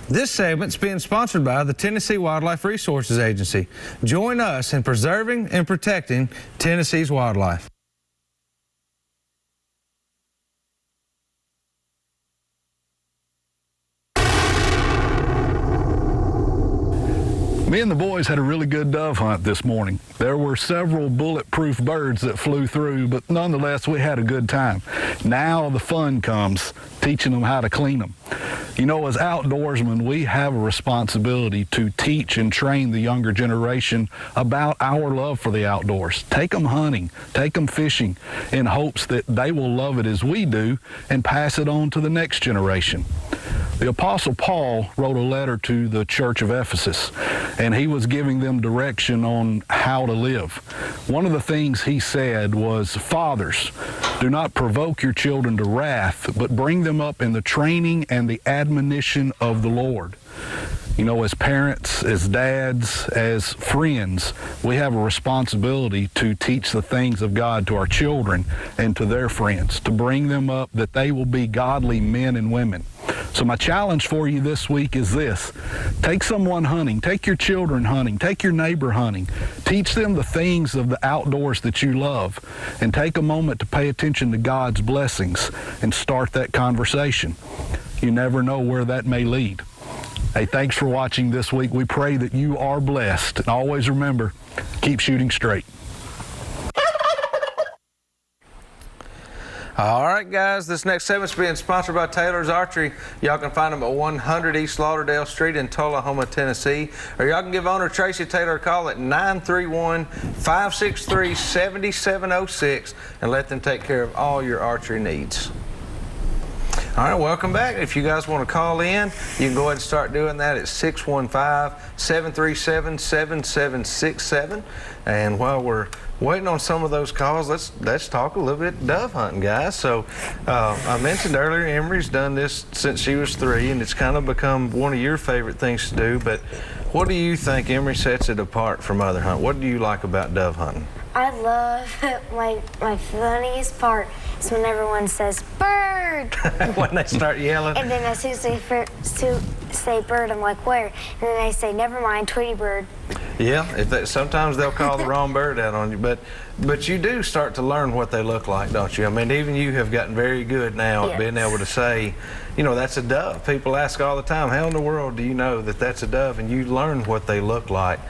This segment's being sponsored by the Tennessee Wildlife Resources Agency. Join us in preserving and protecting Tennessee's wildlife. Me and the boys had a really good dove hunt this morning. There were several bulletproof birds that flew through, but nonetheless, we had a good time. Now the fun comes, teaching them how to clean them. You know, as outdoorsmen, we have a responsibility to teach and train the younger generation about our love for the outdoors. Take them hunting, take them fishing, in hopes that they will love it as we do and pass it on to the next generation. The Apostle Paul wrote a letter to the church of Ephesus, and he was giving them direction on how to live. One of the things he said was, "Fathers, do not provoke your children to wrath, but bring them up in the training and the admonition of the Lord." You know, as parents, as dads, as friends, we have a responsibility to teach the things of God to our children and to their friends, to bring them up that they will be godly men and women. So my challenge for you this week is this. Take someone hunting, take your children hunting, take your neighbor hunting, teach them the things of the outdoors that you love, and take a moment to pay attention to God's blessings and start that conversation. You never know where that may lead. Hey, thanks for watching this week. We pray that you are blessed. And always remember, keep shooting straight. All right, guys, this next segment's being sponsored by Taylor's Archery. Y'all can find them at 100 East Lauderdale Street in Tullahoma, Tennessee. Or y'all can give owner Tracy Taylor a call at 931-563-7706 and let them take care of all your archery needs. All right, welcome back. If you guys want to call in, you can go ahead and start doing that at 615-737-7767. And while we're waiting on some of those calls, let's talk a little bit dove hunting, guys. So I mentioned earlier, Emory's done this since she was 3, and it's kind of become one of your favorite things to do. But what do you think, Emory, sets it apart from other hunting? What do you like about dove hunting? I love my funniest part is when everyone says bird. When they start yelling. And then as soon as they say bird, I'm like, where? And then they say, never mind, Tweety bird. Yeah, sometimes they'll call the wrong bird out on you, but you do start to learn what they look like, don't you? I mean, even you have gotten very good now at being able to say, you know, that's a dove. People ask all the time, how in the world do you know that that's a dove? And you learn what they look like.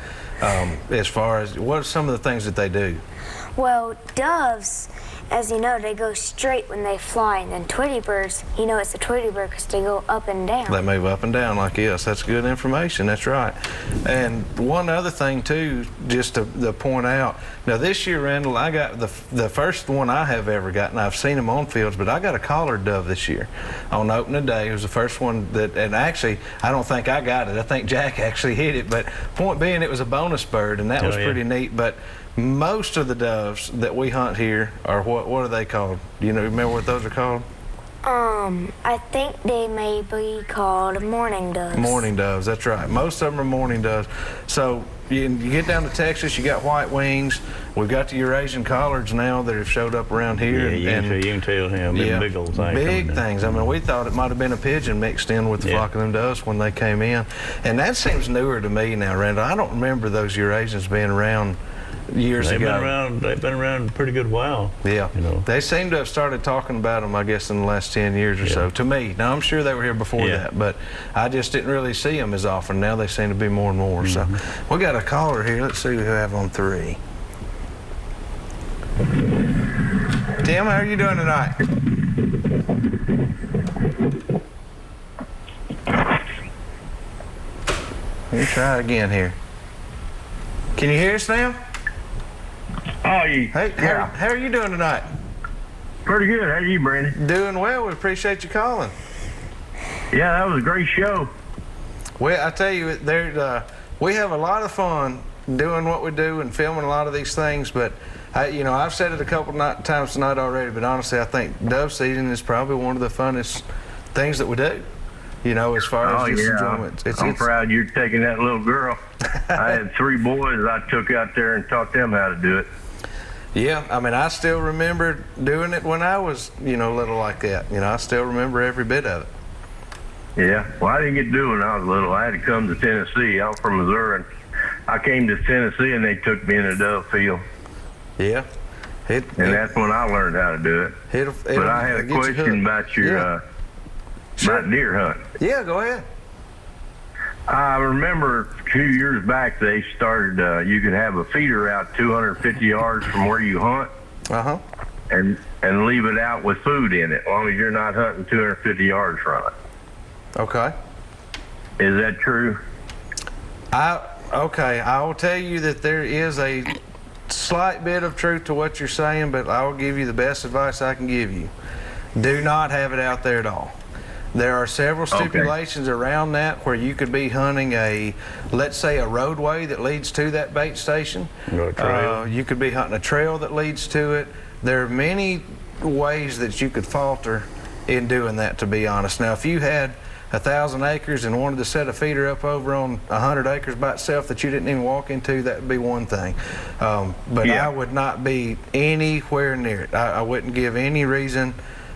As far as what are some of the things that they do? Well, doves, as you know, they go straight when they fly, and then Tweety birds, you know it's a Tweety bird because they go up and down. They move up and down like this. That's good information. That's right. And one other thing too, just to point out. Now this year, Randall, I got the first one I have ever gotten. I've seen them on fields, but I got a collared dove this year on opening day. It was the first one that, and actually, I don't think I got it. I think Jack actually hit it. But point being, it was a bonus bird, and that was pretty neat. But most of the doves that we hunt here are what are they called? Do you remember what those are called? I think they may be called mourning doves. Mourning doves, that's right. Most of them are mourning doves. So you get down to Texas, you got white wings. We've got the Eurasian collards now that have showed up around here. Yeah, you can tell him. Big old things. Big things. I mean, we thought it might have been a pigeon mixed in with the flock of them doves when they came in. And that seems newer to me now, Randall. I don't remember those Eurasians being around years ago. They've been around a pretty good while. Yeah. You know. They seem to have started talking about them, I guess, in the last 10 years or so, to me. Now, I'm sure they were here before that, but I just didn't really see them as often. Now they seem to be more and more. So we got a caller here. Let's see who we have on 3. Tim, how are you doing tonight? Let me try it again here. Can you hear us now? Hey, how are you doing tonight? Pretty good. How are you, Brandon? Doing well. We appreciate you calling. Yeah, that was a great show. Well, I tell you, we have a lot of fun doing what we do and filming a lot of these things, but I've said it a couple times tonight already, but honestly, I think dove season is probably one of the funnest things that we do. As far as just enjoyment. I'm proud you're taking that little girl. I had 3 boys I took out there and taught them how to do it. Yeah, I mean, I still remember doing it when I was, little like that. I still remember every bit of it. Yeah. Well, I didn't get to do it when I was little. I had to come to Tennessee. I'm from Missouri. And I came to Tennessee, and they took me in a dove field. Yeah. And that's when I learned how to do it. But I had a question about your about deer hunt. Yeah, go ahead. I remember 2 years back they started. You could have a feeder out 250 yards from where you hunt, and leave it out with food in it, as long as you're not hunting 250 yards from it. Okay. Is that true? Okay, I will tell you that there is a slight bit of truth to what you're saying, but I will give you the best advice I can give you. Do not have it out there at all. There are several stipulations around that where you could be hunting let's say a roadway that leads to that bait station. You could be hunting a trail that leads to it. There are many ways that you could falter in doing that, to be honest. Now, if you had 1,000 acres and wanted to set a feeder up over on 100 acres by itself that you didn't even walk into, that would be one thing. But I would not be anywhere near it. I wouldn't give any reason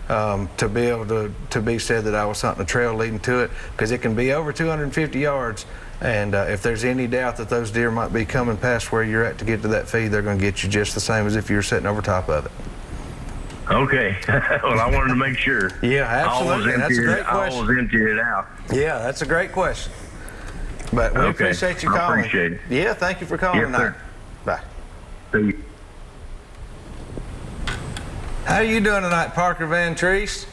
to be able to be said that I was hunting a trail leading to it, because it can be over 250 yards, and if there's any doubt that those deer might be coming past where you're at to get to that feed, they're going to get you just the same as if you were sitting over top of it. Okay. Well, I wanted to make sure. Yeah, absolutely. That's a great question. I always empty it out. Yeah, that's a great question. But we appreciate you calling. I appreciate it. Yeah, thank you for calling tonight. Sir. Bye. See you. How are you doing tonight, Parker Van Treese?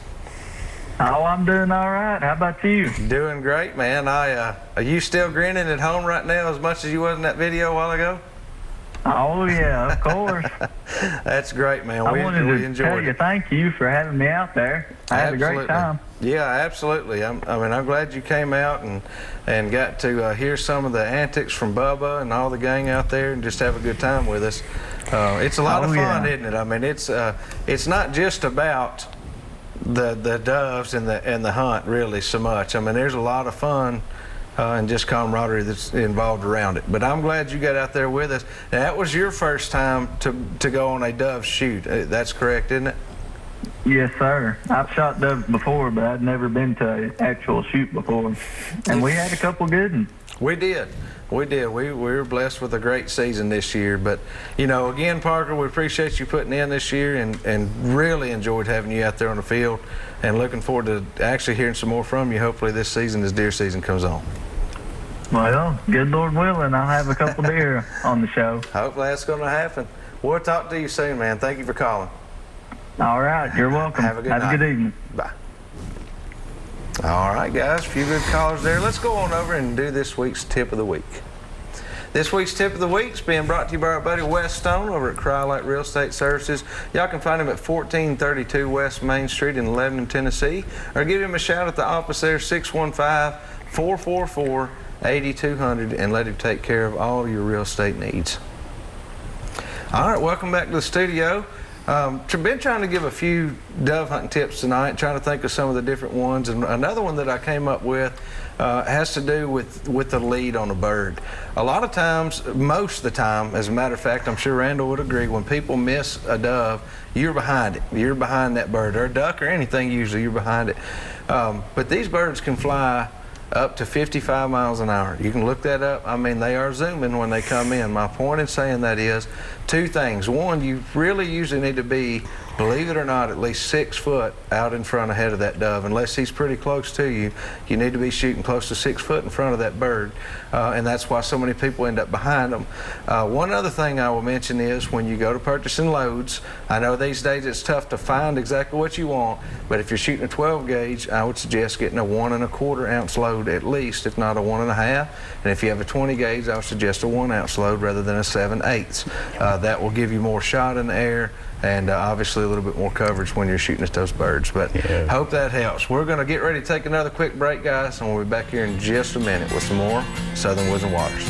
Oh, I'm doing all right. How about you? Doing great, man. Are you still grinning at home right now as much as you was in that video a while ago? Oh, yeah, of course. That's great, man. I wanted to tell you thank you for having me out there. I had a great time. Yeah, absolutely. I'm glad you came out and got to hear some of the antics from Bubba and all the gang out there and just have a good time with us. It's a lot of fun, isn't it? I mean, it's not just about the doves and the hunt really so much. I mean, there's a lot of fun and just camaraderie that's involved around it. But I'm glad you got out there with us. Now, that was your first time to go on a dove shoot. That's correct, isn't it? Yes, sir. I've shot doves before, but I'd never been to an actual shoot before. And we had a couple good ones. We did. We were blessed with a great season this year. But, you know, again, Parker, we appreciate you putting in this year and really enjoyed having you out there on the field and looking forward to actually hearing some more from you, hopefully this season as deer season comes on. Well, good Lord willing, I'll have a couple deer on the show. Hopefully that's going to happen. We'll talk to you soon, man. Thank you for calling. All right, you're welcome. Have a good night. Have a good evening. Bye. All right, guys, a few good callers there. Let's go on over and do this week's tip of the week. This week's tip of the week is being brought to you by our buddy Wes Stone over at Cryolite Real Estate Services. Y'all can find him at 1432 West Main Street in Lebanon, Tennessee, or give him a shout at the office there, 615-444-8200, and let him take care of all your real estate needs. All right, welcome back to the studio. Been trying to give a few dove hunting tips tonight, trying to think of some of the different ones, and another one that I came up with has to do with the lead on a bird. A lot of times, most of the time, as a matter of fact, I'm sure Randall would agree, when people miss a dove, you're behind it. You're behind that bird, or a duck, or anything, usually you're behind it. But these birds can fly up to 55 miles an hour. You can look that up. I mean, they are zooming when they come in. My point in saying that is two things. One, you really usually need to be, believe it or not, at least 6 foot out in front ahead of that dove. Unless he's pretty close to you, you need to be shooting close to 6 foot in front of that bird. And that's why so many people end up behind them. One other thing I will mention is when you go to purchasing loads, I know these days it's tough to find exactly what you want, but if you're shooting a 12 gauge, I would suggest getting a 1 1/4 ounce load at least, if not a 1 1/2. And if you have a 20 gauge, I would suggest a 1 ounce load rather than a 7/8. That will give you more shot in the air and obviously a little bit more coverage when you're shooting at those birds. But hope that helps. We're going to get ready to take another quick break, guys, and we'll be back here in just a minute with some more Southern Woods and Waters.